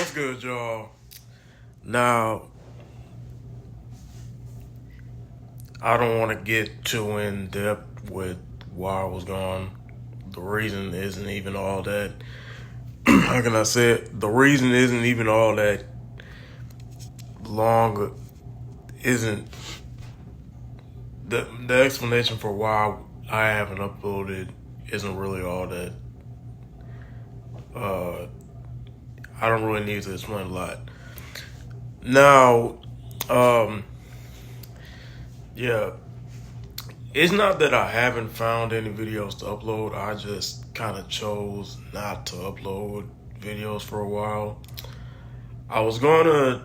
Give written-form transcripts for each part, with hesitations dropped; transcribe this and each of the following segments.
What's good, y'all? Now, I don't want to get too in depth with why I was gone. The reason isn't even all that. How can I say it? The reason isn't even all that long. Isn't the explanation for why I haven't uploaded isn't really all that. I don't really need to explain a lot. Now, yeah. It's not that I haven't found any videos to upload. I just kind of chose not to upload videos for a while. I was going to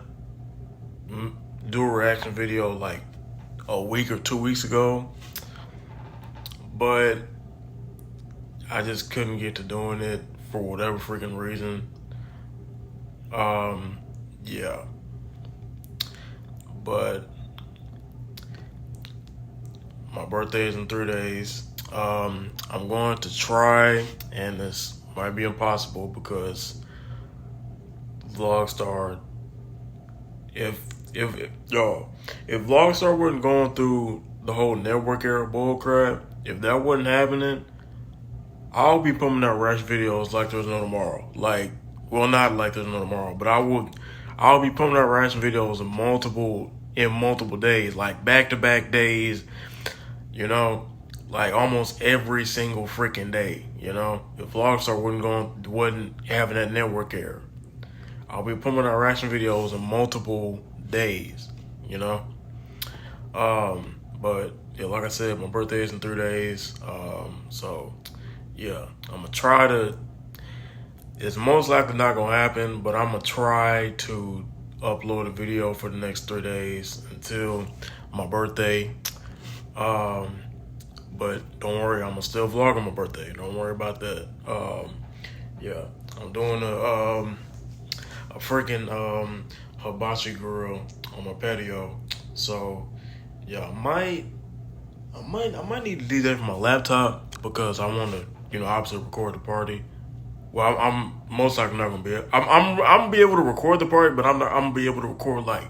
do a reaction video like a week or 2 weeks ago, but I just couldn't get to doing it for whatever freaking reason. Yeah. But my birthday is in 3 days. I'm going to try, and this might be impossible because Vlogstar, if Vlogstar wasn't going through the whole network era bullcrap, if that wasn't happening, I'll be pumping out reaction videos like there's no tomorrow. Not like there's no tomorrow, but I'll be pumping out reaction videos in multiple days, like back-to-back days. You know, like almost every single freaking day. You know, if Vlogstar wasn't having that network error, I'll be pumping out reaction videos in multiple days. You know, but yeah, like I said, my birthday is in 3 days. So yeah, I'm gonna try to. It's most likely not gonna happen, but I'm gonna try to upload a video for the next 3 days until my birthday. But don't worry, I'm gonna still vlog on my birthday. Don't worry about that. Yeah, I'm doing a freaking hibachi grill on my patio. So yeah, I might need to do that for my laptop because I want to, obviously record the party. Well, I'm most likely not gonna be. I'm gonna be able to record the party, but I'm gonna be able to record like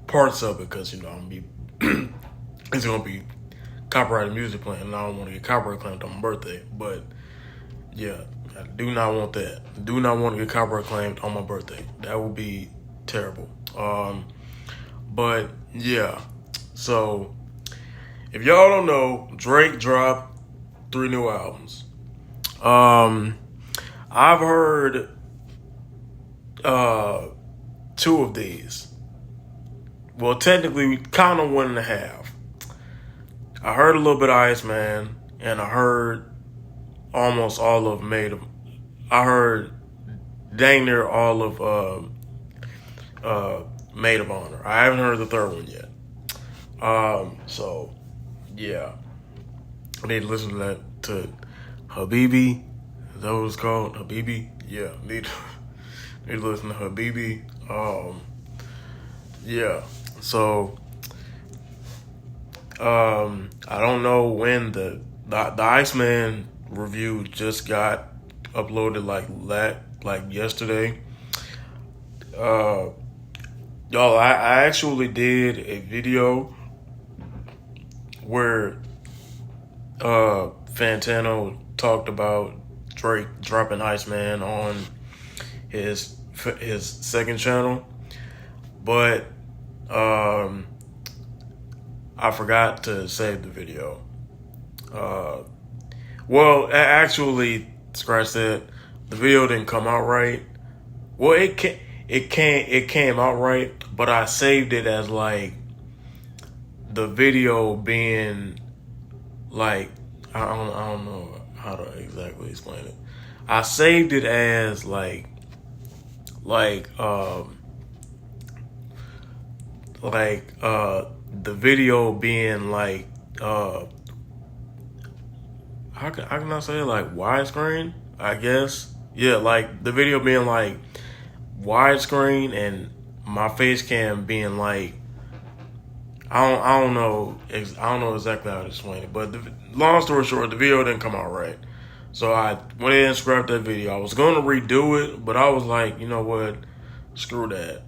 parts of it because I'm gonna be. It's gonna be copyrighted music playing, and I don't want to get copyright claimed on my birthday. But yeah, I do not want that. I do not want to get copyright claimed on my birthday. That would be terrible. But yeah, so if y'all don't know, Drake dropped 3 new albums. I've heard 2 of these. Well, technically, we count on 1.5. I heard a little bit of Iceman, and I heard almost all of Maid. I heard dang near all of Maid of Honor. I haven't heard the 3rd one yet. So yeah, I need to listen to that to HABIBTI. Is that what it's called? HABIBTI? Yeah, need to listen to HABIBTI. Yeah, so I don't know when the Iceman review just got uploaded like yesterday. Y'all, I actually did a video where Fantano talked about Drake dropping Iceman on his 2nd channel, but I forgot to save the video. Well, actually, scratch that. The video didn't come out right. Well, it came out right, but I saved it as like the video being like I don't know how to exactly explain it. I saved it as like the video being like how can I say it, like widescreen, I guess. Yeah, like the video being like widescreen and my face cam being like I don't know exactly how to explain it, but long story short, the video didn't come out right. So I went ahead and scrapped that video. I was going to redo it, but I was like, you know what? Screw that.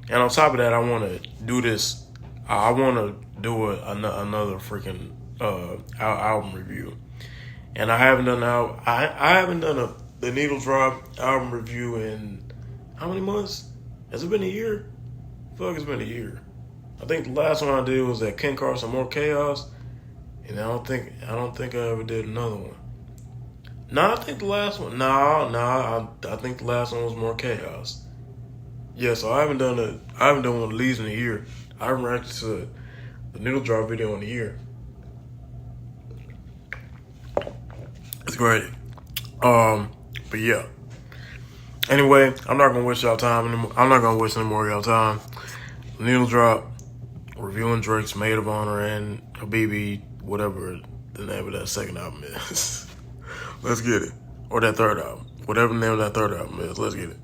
And on top of that, I want to do this. I want to do another freaking album review. And I haven't done I haven't done the Needle Drop album review in how many months? Has it been a year? I feel like it's been a year. I think the last one I did was at Ken Carson More Chaos, and I don't think I ever did another one. No, I think the last one. I think the last one was More Chaos. Yeah, so I haven't done one of these in a year. I haven't reacted to the Needle Drop video in a year. It's great. But yeah. Anyway, I'm not gonna waste y'all time anymore. I'm not gonna waste any more of y'all time. Needle Drop, reviewing Drake's Maid of Honor and HABIBTI, whatever the name of that second album is. Let's get it. Or that third album. Whatever the name of that third album is, let's get it.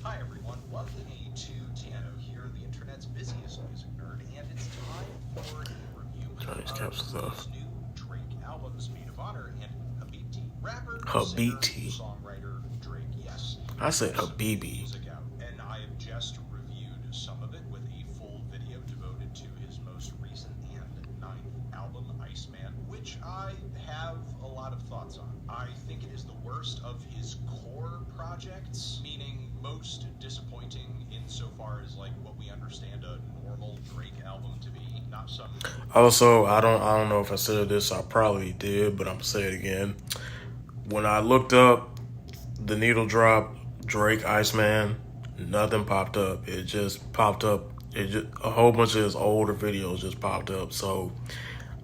Hi everyone, welcome to Tiano here, the internet's busiest music nerd, and it's time for a review of these new Drake albums, Maid of Honor and HABIBTI. Rapper, HABIBTI. singer, songwriter, Drake, yes. I said HABIBTI. And I have just reviewed some of it with a full video devoted to his most recent and 9th album, Iceman, which I have a lot of thoughts on. I think it is the worst of his core projects, meaning most disappointing insofar as like what we understand a normal Drake album to be, not some. Also, I don't know if I said this, I probably did, but I'm gonna say it again. When I looked up the Needle Drop Drake Iceman, nothing popped up. It just popped up. A whole bunch of his older videos just popped up. So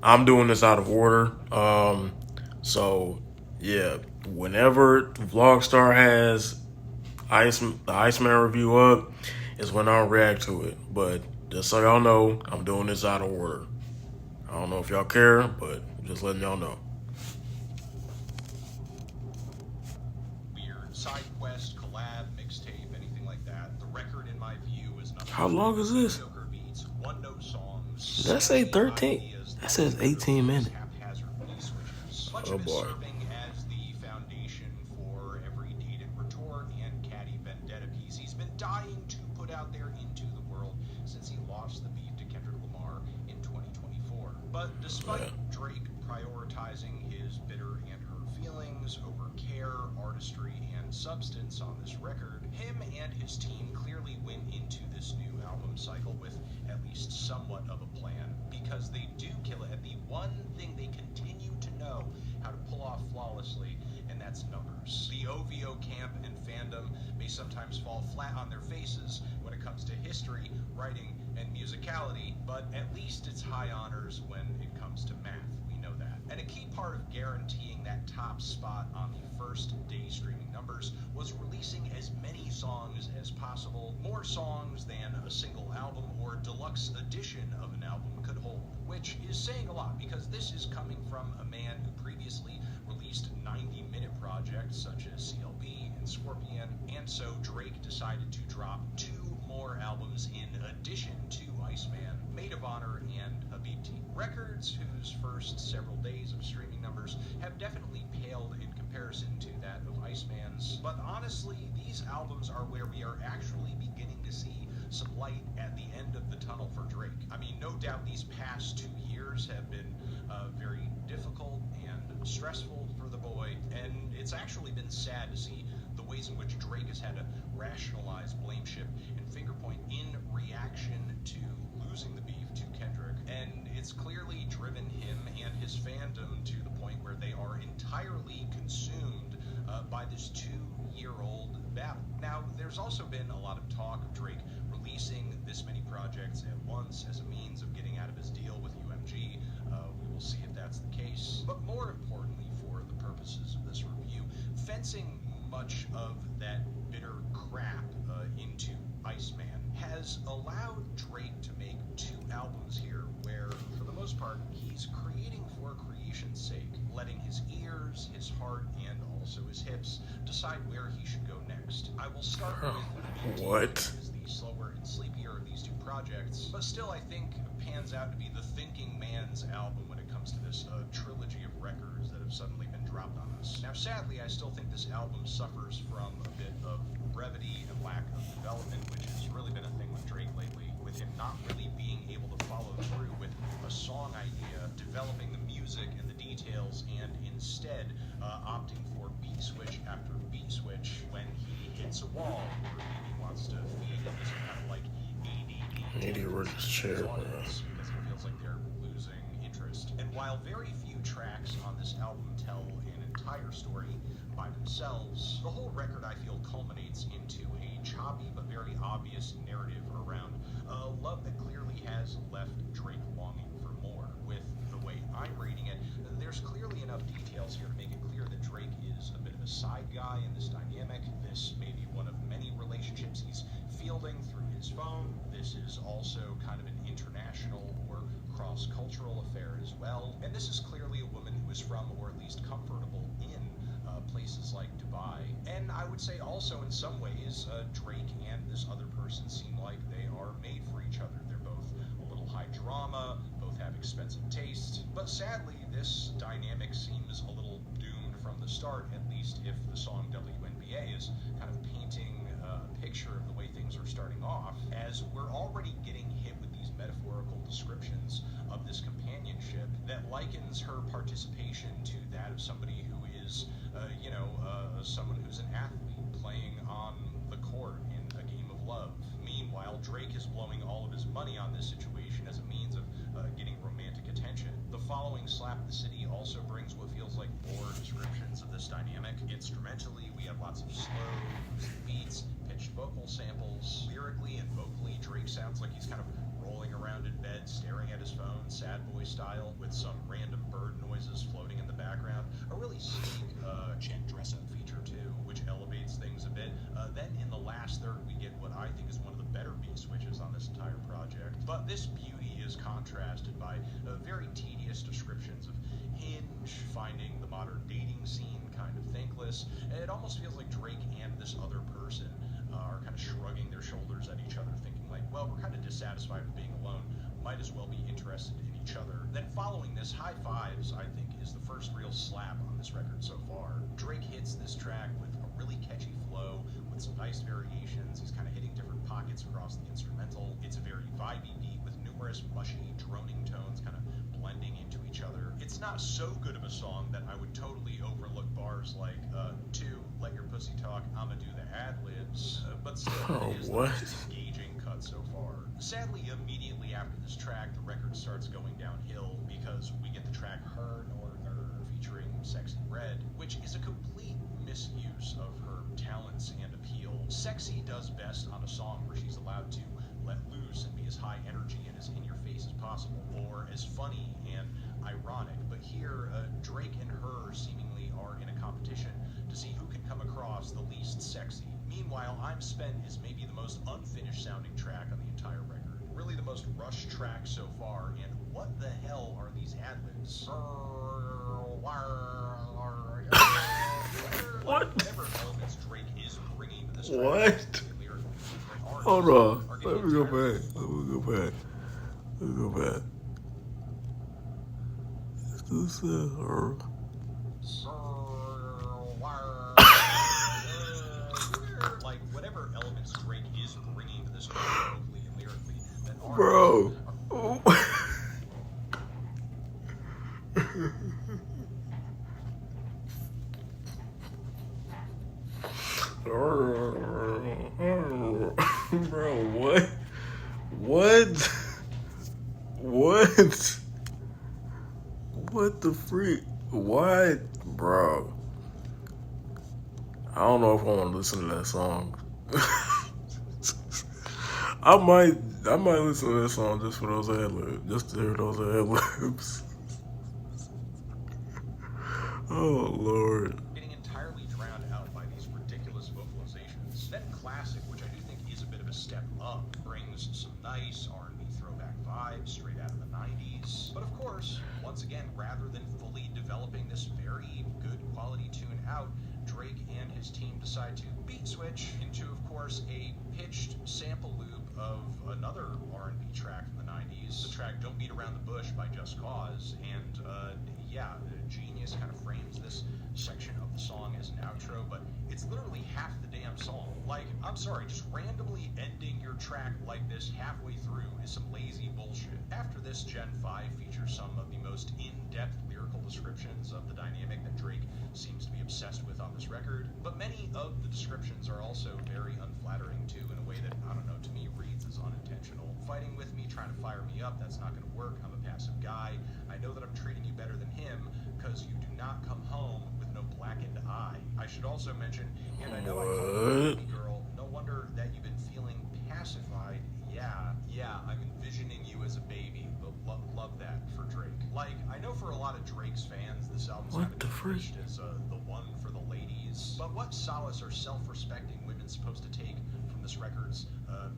I'm doing this out of order. So yeah, whenever Vlogstar has the Iceman review up, is when I'll react to it. But just so y'all know, I'm doing this out of order. I don't know if y'all care, but just letting y'all know. Weird side quest, collab, mixtape, anything like that. The record, in my view, is nothing. How long is this? Beats, one-note songs. Did I say 13? That says 18 minutes. Oh boy. Serving as the foundation for every dated retort and catty vendetta piece he's been dying to put out there into the world since he lost the beat to Kendrick Lamar in 2024. But despite Drake prioritizing his bitter and hurt feelings over care, artistry, and substance on this record, him and his team clearly went into this new album cycle with at least somewhat of a plan, because they do kill it at the one thing they continue to know how to pull off flawlessly, and that's numbers. The OVO camp and fandom may sometimes fall flat on their faces when it comes to history, writing, and musicality, but at least it's high honors when it comes to math. We know that. And a key part of guaranteeing that top spot on the first day streaming numbers was releasing as many songs as possible, more songs than a single album or deluxe edition of an album could hold, which is saying a lot because this is coming from a man who previously released 90-minute projects such as CLB and Scorpion, and so Drake decided to drop 2 more albums in addition to Iceman, Maid of Honor, and HABIBTI. Records whose first several days of streaming numbers have definitely paled in comparison to that of Iceman's, but honestly, these albums are where we are actually beginning to see some light at the end of the tunnel for Drake. I mean, no doubt these past 2 years have been very difficult and stressful for the boy, and it's actually been sad to see the ways in which Drake has had to rationalize Blameship and Fingerpoint in reaction to losing the beef to Kendrick, and it's clearly driven him and his fandom to the point where they are entirely consumed by this 2-year-old battle. Now, there's also been a lot of talk of Drake releasing this many projects at once as a means of getting out of his deal with UMG. We will see if that's the case. But more importantly, for the purposes of this review, fencing much of that bitter crap into Iceman has allowed Drake to make 2 albums here where, for the most part, he's creating for creation's sake, letting his ears, his heart, and also his hips decide where he should go next. I will start with what? The slower and sleepier of these 2 projects, but still I think pans out to be the thinking man's album when it comes to this trilogy of records that have suddenly been dropped on us. Now, sadly, I still think this album suffers from a bit of brevity and lack of development, which has really been a thing with Drake lately, with him not really being able to follow through with a song idea, developing the music and the details, and instead opting for beat switch after beat switch when he hits a wall or maybe wants to feed into some kind of like ADD. Need to work his chair, bro. Because it feels like they're losing interest. And while very few tracks on this album tell an entire story by themselves, the whole record, I feel, culminates into a choppy but very obvious narrative around a love that clearly has left Drake longing for more. With the way I'm reading it, there's clearly enough details here to make it clear that Drake is a bit of a side guy in this dynamic. This may be one of many relationships he's fielding through his phone. This is also kind of an international or cross-cultural affair as well. And this is clearly a woman who is from, or at least comfortable in, places like Dubai. And I would say also in some ways, Drake and this other person seem like they are made for each other. They're both a little high drama, both have expensive taste. But sadly, this dynamic seems a little doomed from the start, at least if the song WNBA is kind of painting a picture of the way things are starting off, as we're already getting hit with these metaphorical descriptions of this companionship that likens her participation to that of somebody who is, someone who's an athlete playing on the court in a game of love. Meanwhile, Drake is blowing all of his money on this situation as a means of getting romantic attention. The following Slap the City also brings what feels like more descriptions of this dynamic. Instrumentally, we have lots of slow, beats, pitched vocal samples. Lyrically and vocally, Drake sounds like he's kind of rolling around in bed, staring at his phone, sad boy style, with some random bird noises floating in the background. A really sleek gent dress-up feature too, which elevates things a bit. Then in the last third, we get what I think is one of the better beat switches on this entire project. But this beauty is contrasted by very tedious descriptions of Hinge, finding the modern dating scene kind of thankless. It almost feels like Drake and this other person are kind of shrugging their shoulders at each other, thinking like, well, we're kind of dissatisfied with being alone, might as well be interested in each other. Then following this, High Fives, I think, is the first real slap on this record so far. Drake hits this track with a really catchy flow, with some nice variations. He's kind of hitting different pockets across the instrumental. It's a very vibey beat with numerous mushy, droning tones kind of blending into each other. It's not so good of a song that I would totally overlook bars like, let your pussy talk, I'ma do the ad-libs, but still, it is the most engaging cut so far. Sadly, immediately after this track, the record starts going downhill because we get the track Her Nor featuring Sexy Red, which is a complete misuse of her talents and appeal. Sexy does best on a song where she's allowed to let loose and be as high energy and as in your face as possible, or as funny and ironic. But here, Drake and Her seemingly are in a competition to see who can come across the least sexy. Meanwhile, I'm Spent is maybe the most unfinished sounding track on the entire record. Really the most rushed track so far, and what the hell are these ad-libs? What? Whatever elements Drake is bringing to this What? Hold on. Let me go back. This is her. Like, whatever elements Drake is bringing to this record, vocally and lyrically, that are... Bro. Bro, what? What the freak? What? Bro. I don't know if I want to listen to that song. I might listen to that song just for those ad-libs, just to hear those ad-libs. Oh, Lord. Getting entirely drowned out by these ridiculous vocalizations. Then Classic, which I do think is a bit of a step up, brings some nice R&B throwback vibes straight out of the 90s. But of course, once again, rather than fully developing this very good quality tune out, Drake and his team decide to beat switch into, of course, a pitched sample loop of another R&B track from the 90s, the track Don't Beat Around the Bush by Just Cause. And Genius kind of frames this section of the song as an outro, but it's literally half the damn damn song. Like, I'm sorry, just randomly ending your track like this halfway through is some lazy bullshit. After this, Gen 5 features some of the most in-depth lyrical descriptions of the dynamic that Drake seems to be obsessed with on this record, but many of the descriptions are also very unflattering too, in a way that, I don't know, to me reads as unintentional. Fighting with me, trying to fire me up, that's not going to work. I'm a passive guy. I know that I'm treating you better than him because you do not come home with no blackened eye. I should also mention, and I know I called you a baby girl, no wonder that you've been feeling pacified. Yeah, I'm envisioning you as a baby. Love that for Drake. Like, I know for a lot of Drake's fans, this album's kind of pushed as the one for the ladies. But what solace are self-respecting women supposed to take from this record's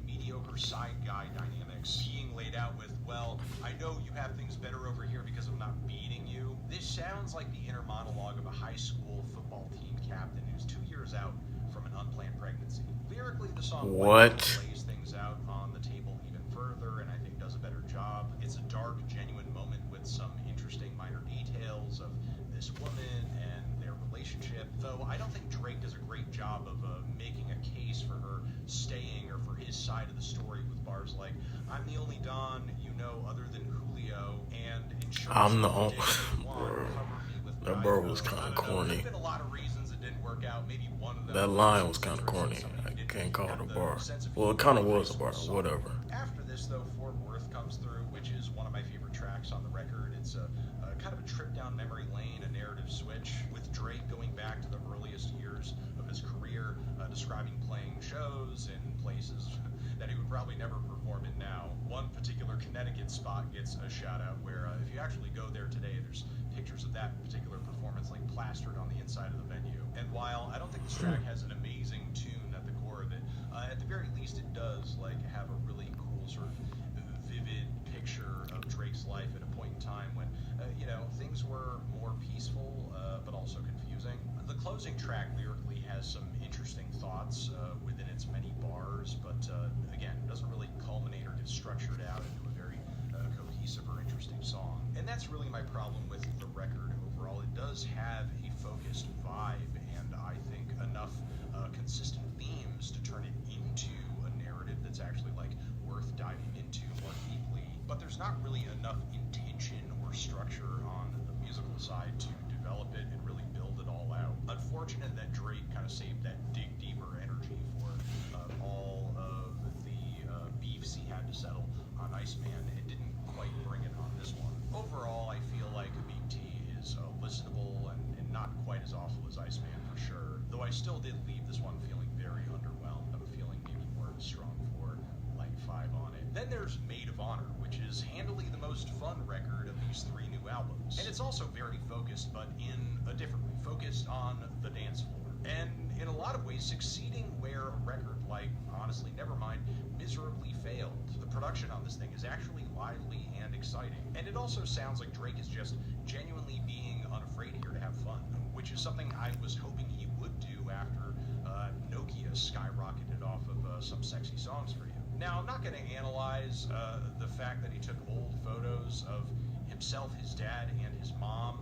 mediocre side guy dynamics being laid out with, well, I know you have things better over here because I'm not beating you? This sounds like the inner monologue of a high school football team captain who's 2 years out from an unplanned pregnancy. Lyrically, the song lays things out on the table even further, and I think does a better job. It's a dark, genuine moment with some interesting minor details of this woman and their relationship, though I don't think Drake does a great job of making a case for her staying or for his side of the story with bars like, I'm the only Don you know other than Julio, and I'm the only... That bar was kind of corny. There's been a lot of reasons it didn't work out. Maybe one of them... That line was kind of corny. I can't call it a bar. Well, it kind of was a bar, whatever. After this, though, Fort Worth comes through, which is one of my favorite tracks on the record. It's a kind of a trip down memory lane, a narrative switch, with Drake going back to the earliest years of his career, describing playing shows in places that he would probably never perform in now. One particular Connecticut spot gets a shout out where if you actually go there today, there's pictures of that particular performance like plastered on the inside of the venue. And while I don't think this track has an amazing tune at the core of it, at the very least it does like have a really cool sort of vivid picture of Drake's life at a point in time when things were more peaceful but also confusing. The closing track lyrically has some interesting thoughts within its many bars, but again, doesn't really culminate or get structured out into a very cohesive or interesting song. And that's really my problem with the record overall. It does have a focused vibe, and I think enough consistent themes to turn it into a narrative that's actually like worth diving into more deeply. But there's not really enough intention or structure on the musical side to develop it and really build it all out. Unfortunate that Drake kind of saved that dig deeper energy for all of the beefs he had to settle on Iceman. It didn't quite bring it on this one. Overall, I feel like HABIBTI is listenable and not quite as awful as Iceman for sure, though I still did leave this one feeling very underwhelmed. I'm feeling maybe more of a strong 4, like 5 on it. Then there's Maid of Honor, which is handily the most fun record of these 3 new albums. And it's also very focused, but in a different way, focused on the dance floor. And in a lot of ways, succeeding where a record like, honestly, Nevermind, miserably failed. The production on this thing is actually lively and exciting. And it also sounds like Drake is just genuinely being unafraid here to have fun, which is something I was hoping he would do after Nokia skyrocketed off of Some Sexy Songs for You. Now, I'm not going to analyze the fact that he took old photos of himself, his dad, and his mom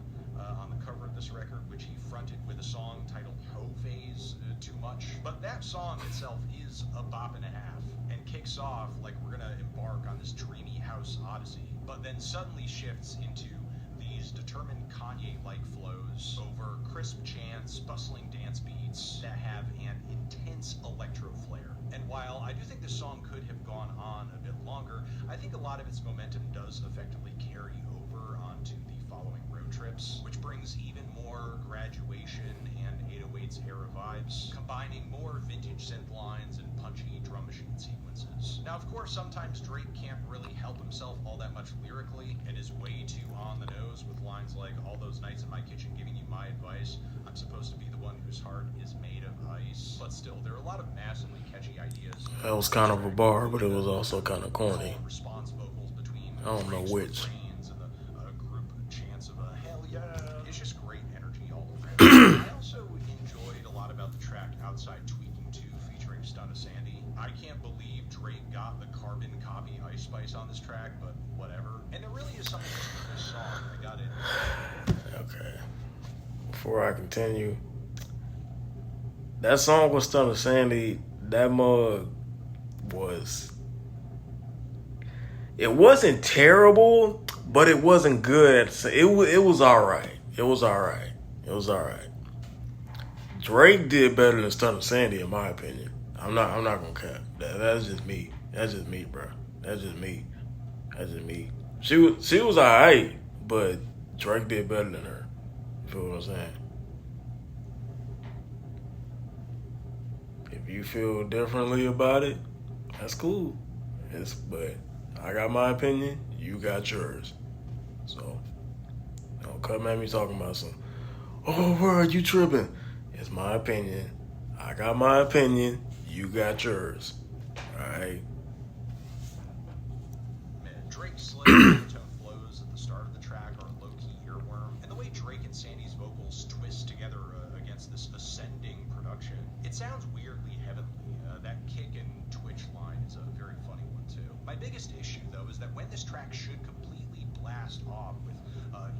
on the cover of this record, which he fronted with a song titled Ho Phase Too Much. But that song itself is a bop and a half, and kicks off like we're going to embark on this dreamy house odyssey, but then suddenly shifts into these determined Kanye-like flows over crisp chants, bustling dance beats that have an intense electro flair. And while I do think this song could have gone on a bit longer, I think a lot of its momentum does effectively carry over onto the following road trips, which brings even more graduation and 808s era vibes, combining more vintage synth lines and punchy drum machine sequences. Now, of course, sometimes Drake can't really help himself all that much lyrically, and is way too on the nose with lines like, all those nights in my kitchen giving you my advice, I'm supposed to be the one whose heart is made of ice. But still, there are a lot of massively catchy ideas. That was kind of a bar, but it was also kind of corny. Response vocals between I don't know which. and the group chants of hell yeah. It's just great energy all around. I also enjoyed a lot about the track Outside Tweaking 2 featuring Stunna Sandy. I can't believe Drake got the carbon copy Ice Spice on this track, but whatever. And there really is something to this song. I got it. Okay. Before I continue, that song was Stunner Sandy. That mug was. It wasn't terrible, but it wasn't good. It was all right. It was all right. It was all right. Drake did better than Stunner Sandy, in my opinion. I'm not gonna cap. That's just me. That's just me, bro. That's just me. That's just me. She was alright, but Drake did better than her. You feel what I'm saying? If you feel differently about it, that's cool. But I got my opinion. You got yours. So don't come at me talking about some. Oh, where are you tripping? It's my opinion. I got my opinion. You got yours. All right. Drake's slick tone flows at the start of the track are a low-key earworm, and the way Drake and Sandy's vocals twist together against this ascending production, it sounds weirdly heavenly. That kick and twitch line is a very funny one too. My biggest issue though is that when this track should completely blast off with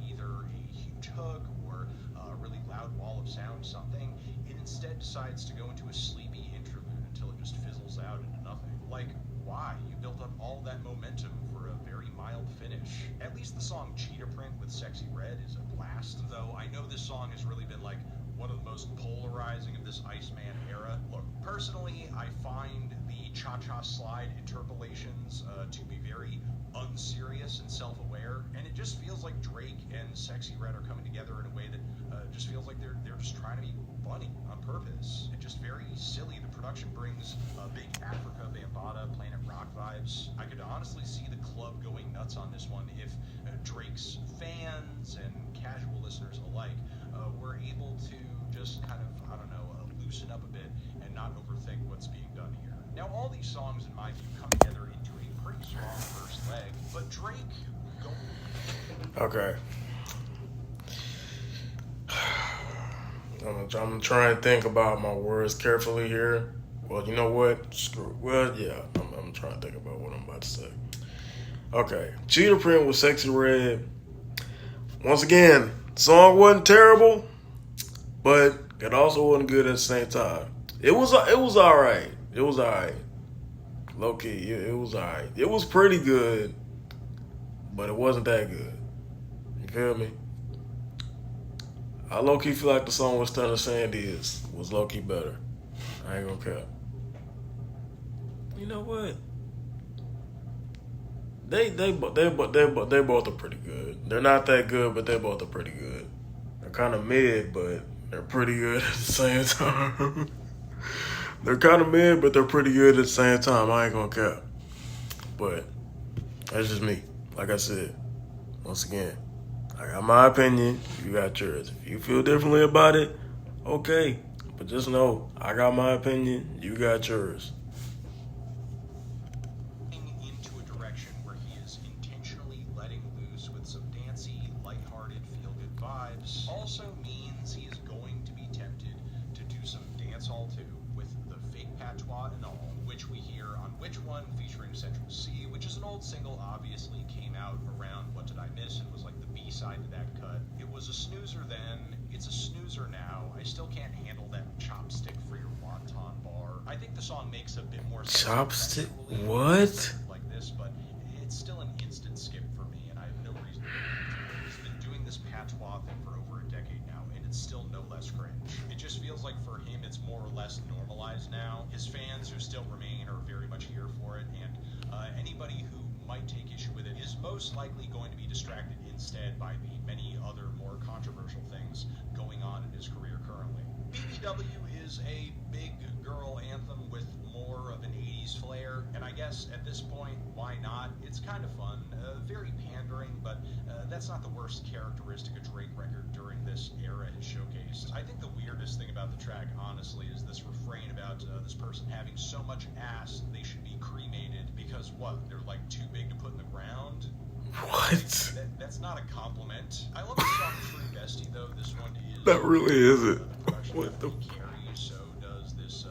either a huge hook or a really loud wall of sound something, it instead decides to go into a sleepy interlude until it just fizzles out into nothing. Like, why? You built up all that momentum for a very mild finish. At least the song Cheetah Print with Sexy Red is a blast, though I know this song has really been like one of the most polarizing of this Iceman era. Look, personally, I find the cha-cha slide interpolations to be very unserious and self-aware, and it just feels like Drake and Sexy Red are coming together in a way that just feels like they're just trying to be funny on purpose. It's just very silly. The production brings big Africa Bambaataa Planet Rock vibes. I could honestly see the club going nuts on this one if Drake's fans and casual listeners alike were able to just kind of, I don't know, loosen up a bit and not overthink what's being done here. Now, all these songs, in my view, come together into a pretty strong first leg, but Drake... Okay. I'm gonna try and think about my words carefully here. Well, you know what? Screw. Well, yeah, I'm trying to think about what I'm about to say. Okay, Cheetah Print with Sexy Red. Once again, song wasn't terrible, but it also wasn't good at the same time. It was all right. It was all right. Low key, it was all right. It was pretty good, but it wasn't that good. You feel me? I low key feel like the song with Stunner Sandy was low key better. I ain't gonna care. You know what? They both are pretty good. They're not that good, but they both are pretty good. They're kind of mid, but they're pretty good at the same time. They're kind of mid, but they're pretty good at the same time. I ain't gonna care. But that's just me. Like I said, once again, I got my opinion. You got yours. If you feel differently about it, okay. But just know, I got my opinion. You got yours. Into a direction where he is intentionally letting loose with some dancey, lighthearted, feel-good vibes also means he is going to be tempted to do some dancehall too, with the fake patois and all, which we hear on Which One featuring Central C, which is an old single, obviously came out around What Did I Miss and was like the B-side to that cut. It was a snoozer then, it's a snoozer now. I still can't handle that chopstick for your wonton bar. I think the song makes a bit more sense. Chopstick? What? Like this, but it's still an instant skip for me, and I have no reason to believe it. He's been doing this patois thing for over a decade now, and it's still no less cringe. It just feels like for him it's more or less normalized now. His fans who still remain are very much here for it, and anybody who might take issue with it is most likely going to be distracted instead by the many other more controversial things going on in his career currently. BBW is a big girl anthem with more of an 80s flair, and I guess at this point, why not? It's kind of fun, very pandering, but that's not the worst characteristic of Drake record during this era has showcased. I think the weirdest thing about the track, honestly, is this refrain about this person having so much ass they should be cremated because what? They're like too big to put in the ground? What? That's not a compliment. I love the song True Bestie, though. This one is... That really isn't. What the... Carrie, so does this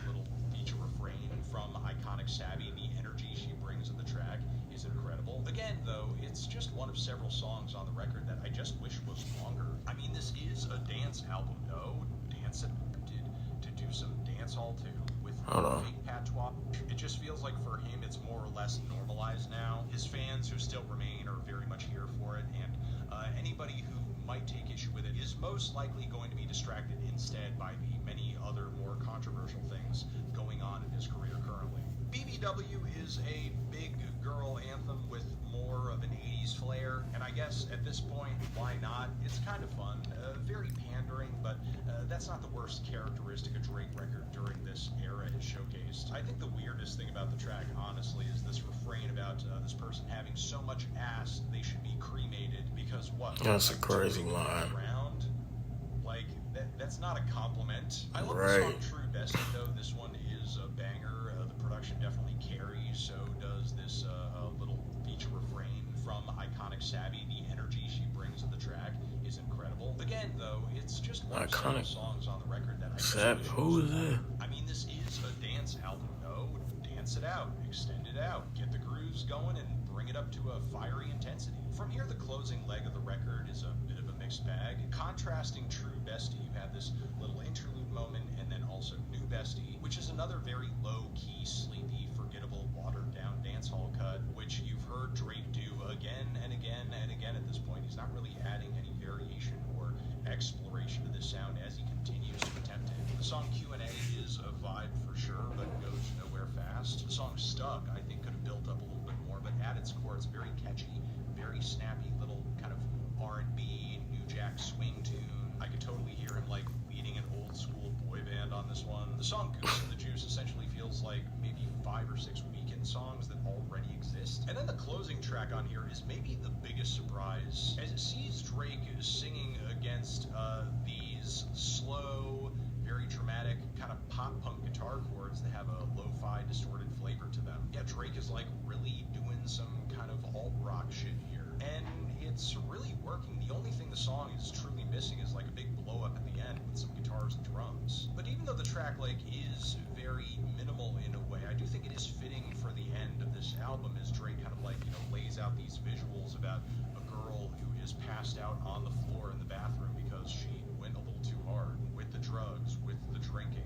little feature refrain from iconic Savvy. The energy she brings in the track is incredible. Again, though, it's just one of several songs on the record that I just wish was longer. I mean, this is a dance album, no? Dance adapted. to do some dance hall too with Hold on. fake patois. It just feels like for him it's more or less normalized now. His fans who still remain are very much here for it, and anybody who might take issue with it is most likely going to be distracted instead by the many other more controversial things going on in his career currently. BBW is a big girl anthem with more of an 80s flair, and I guess at this point, why not? It's kind of fun, very pandering, but that's not the worst characteristic a Drake record during this era is showcased. I think the weirdest thing about the track, honestly, is this refrain about this person having so much ass they should be cremated because what? That's a crazy line. Around? Like, that's not a compliment. I love Right. the song True Bestie, though. This one is a banger. The production definitely carries, so does this little feature refrain from iconic Savvy. The energy she brings to the track is incredible. Again, though, it's just one of several Iconic songs on the record that I Savvy. wish Who is that? I mean, this is a dance album, though. Dance it out, extend it out, get the grooves going, and bring it up to a fiery intensity. From here, the closing leg of the record is a bit of a mixed bag. Contrasting True Bestie, you have this little interlude moment, and then also New Bestie, which is another very low-key, sleepy, forgettable, watered-down dance hall cut, which you've heard Drake do again and again and again at this point. He's not really adding any variation or exploration to this sound as he continues to attempt it. The song Q&A is a vibe for sure, but goes nowhere fast. The song Stuck, I think, could have built up a little bit more, but at its core, it's very catchy, very snappy little kind of R&B, New Jack swing tune. I could totally hear him like leading an old school boy band on this one. The song Goose and the Juice essentially feels like maybe 5 or 6 Weeknd songs that already exist. And then the closing track on here is maybe the biggest surprise, as it sees Drake singing against these slow, very dramatic kind of pop punk guitar chords that have a lo-fi distorted flavor to them. Yeah, Drake is like really doing some kind of alt rock shit here, and it's really working. The only thing the song is truly missing is like a big blow up at the end with some guitars and drums. But even though the track like is very minimal in a way, I do think it is fitting for the end of this album as Drake kind of like, you know, lays out these visuals about a girl who is passed out on the floor in the bathroom because she went a little too hard with the drugs, with the drinking.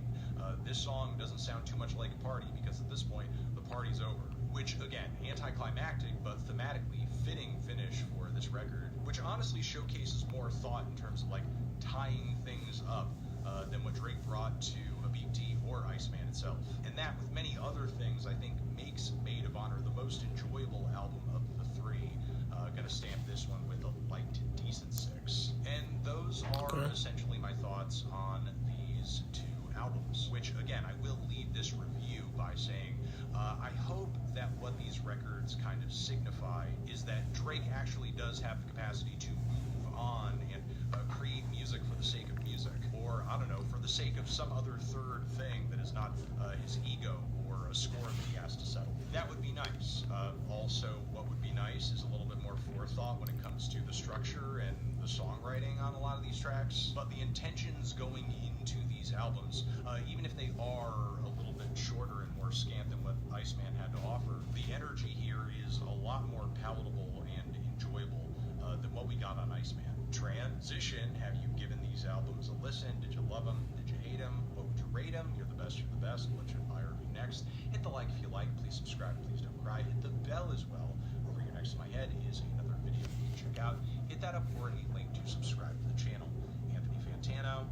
This song doesn't sound too much like a party because at this point the party's over, which again, anticlimactic but thematically fitting finish for this record, which honestly showcases more thought in terms of like tying things up than what Drake brought to HABIBTI or Iceman itself. And that, with many other things, I think makes Maid of Honor the most enjoyable album of the three. Gonna stamp this one with a light to decent 6. And those are essentially my thoughts on these two albums, which again, I will leave this review by saying I hope that what these records kind of signify is that Drake actually does have the capacity to move on and create music for the sake of music, or I don't know, for the sake of some other third thing that is not his ego or a score that he has to settle. That would be nice. Also, what would be nice is a little bit more forethought when it comes to the structure and the songwriting on a lot of these tracks. But the intentions going into these albums, even if they are a little bit shorter and more scant than what Iceman had to offer, the energy here is a lot more palatable and enjoyable than what we got on Iceman. Transition, have you given these albums a listen? Did you love them? Did you hate them? What would you rate them? You're the best, you're the best. What should I review next? Hit the like if you like. Please subscribe. Please don't cry. Hit the bell as well. Over here next to my head is another video you can check out. Hit that up or a link to subscribe to the channel. Anthony Fantano,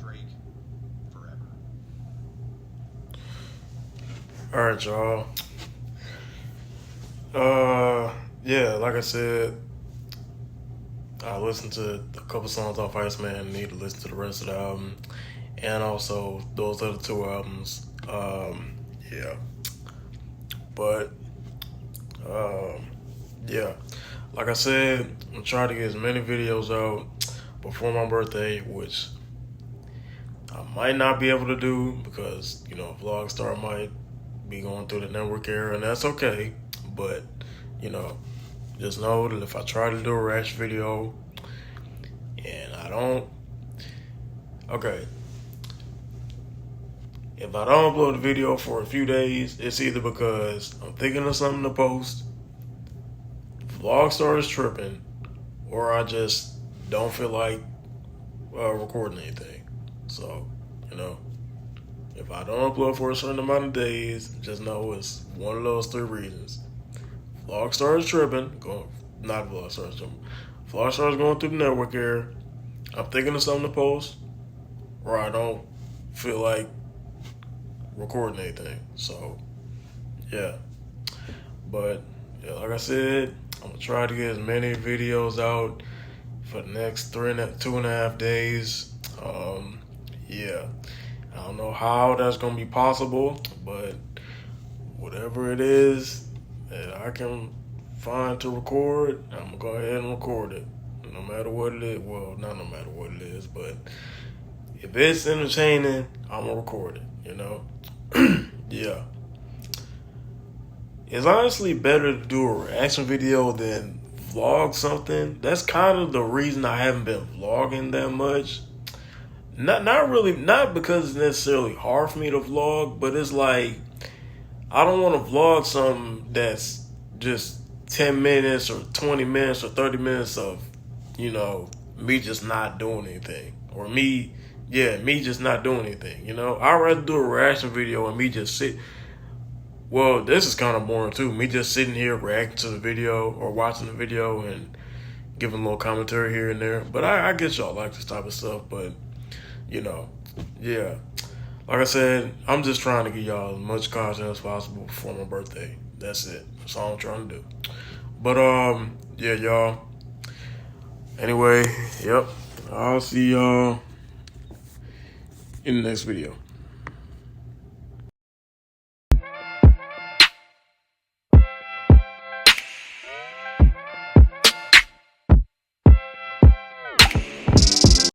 Drake, forever. Alright, y'all. Yeah, like I said, I listened to a couple songs off Iceman, need to listen to the rest of the album, and also those other two albums. Yeah. But, yeah. Like I said, I'm trying to get as many videos out before my birthday, which I might not be able to do because, you know, Vlogstar might be going through the network era, and that's okay. But, you know, just know that if I try to do a rash video and I don't, okay, if I don't upload a video for a few days, it's either because I'm thinking of something to post, Vlogstar is tripping, or I just don't feel like recording anything. So, you know, If I don't upload for a certain amount of days, just know it's one of those 3 reasons. Vlog starts tripping, not vlog starts tripping. Vlog starts going through the network error. I'm thinking of something to post, or I don't feel like recording anything. So, yeah. But, yeah, like I said, I'm going to try to get as many videos out for the next 2.5 days. Yeah. I don't know how that's going to be possible, but whatever it is that I can find to record, I'm going to go ahead and record it. No matter what it is. Well, not no matter what it is, but if it's entertaining, I'm going to record it, you know? Yeah. It's honestly better to do a reaction video than vlog something. That's kind of the reason I haven't been vlogging that much. Not because it's necessarily hard for me to vlog, but it's like I don't want to vlog something that's just 10 minutes or 20 minutes or 30 minutes of, you know, me just not doing anything. Or me just not doing anything, you know? I'd rather do a reaction video and me just sit. Well, this is kind of boring too. Me just sitting here reacting to the video or watching the video and giving a little commentary here and there. But I guess y'all like this type of stuff, but, you know, yeah. Like I said, I'm just trying to give y'all as much content as possible before my birthday. That's it. That's all I'm trying to do. But, yeah, y'all. Anyway, yep. I'll see y'all in the next video.